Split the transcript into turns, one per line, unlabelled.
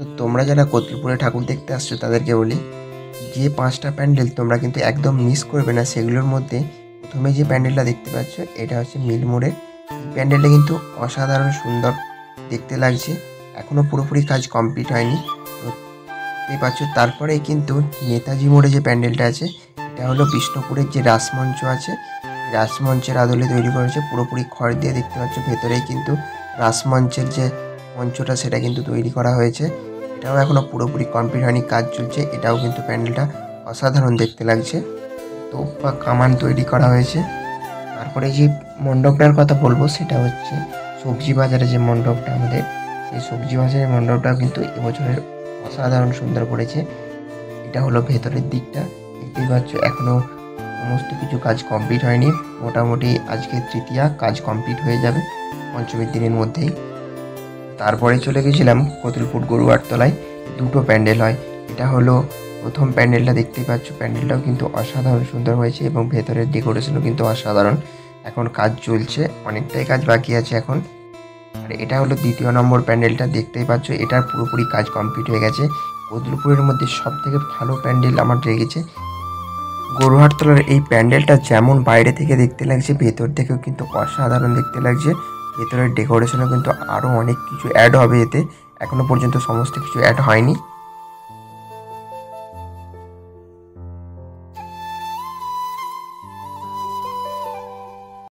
তো তোমরা যারা কতুলপুরে ঠাকুর দেখতে আসছো তাদেরকে বলি, যে 5টা প্যান্ডেল তোমরা কিন্তু একদম মিস করবে না। সেগুলোর মধ্যে প্রথমে যে প্যান্ডেলটা দেখতে পাচ্ছ এটা হচ্ছে মিলমোড়ের। এই প্যান্ডেলটা কিন্তু অসাধারণ সুন্দর দেখতে লাগছে, এখনও পুরোপুরি কাজ কমপ্লিট হয়নি। তো দেখতেই পাচ্ছ। তারপরে কিন্তু নেতাজি মোড়ে যে প্যান্ডেলটা আছে এটা হলো বিষ্ণুপুরের যে রাসমঞ্চ আছে, রাসমঞ্চের আদলে তৈরি করেছে, পুরোপুরি খড় দিয়ে। দেখতে পাচ্ছ ভেতরেই কিন্তু রাসমঞ্চের যে মঞ্চটা সেটা কিন্তু তৈরি করা হয়েছে। এটাও এখনও পুরোপুরি কমপ্লিট হয়নি, কাজ চলছে। এটাও কিন্তু প্যান্ডেলটা অসাধারণ দেখতে লাগছে। তোপ বা কামান তৈরি করা হয়েছে। তারপরে যে মণ্ডপটার কথা বলবো সেটা হচ্ছে সবজি বাজারে যে মণ্ডপটা আমাদের, সেই সবজি বাজারের মণ্ডপটাও কিন্তু এবছরের অসাধারণ সুন্দর করেছে। এটা হলো ভেতরের দিকটা, দেখতেই পাচ্ছ এখনও সমস্ত কিছু কাজ কমপ্লিট হয়নি। মোটামুটি আজকে তৃতীয়া, কাজ কমপ্লিট হয়ে যাবে পঞ্চমীর দিনের মধ্যেই। তারপরে চলে গেছিলাম কতুলপুর গরুয়ারতলায়। দুটো প্যান্ডেল হয়। এটা হলো প্রথম প্যান্ডেলটা, দেখতেই পাচ্ছ প্যান্ডেলটাও কিন্তু অসাধারণ সুন্দর হয়েছে এবং ভেতরের ডেকোরেশনও কিন্তু অসাধারণ। এখন কাজ চলছে, অনেকটাই কাজ বাকি আছে এখন। আর এটা হলো দ্বিতীয় নম্বর প্যান্ডেলটা, দেখতেই পাচ্ছ এটার পুরোপুরি কাজ কমপ্লিট হয়ে গেছে। কতুলপুরের মধ্যে সবথেকে ভালো প্যান্ডেল আমার লেগেছে গরুহাটতলার এই প্যান্ডেলটা। যেমন বাইরে থেকে দেখতে লাগছে, ভেতর থেকেও কিন্তু অসাধারণ দেখতে লাগছে। ভেতরের ডেকোরেশনও কিন্তু আরও অনেক কিছু অ্যাড হবে এতে, এখনও পর্যন্ত সমস্ত কিছু অ্যাড হয়নি।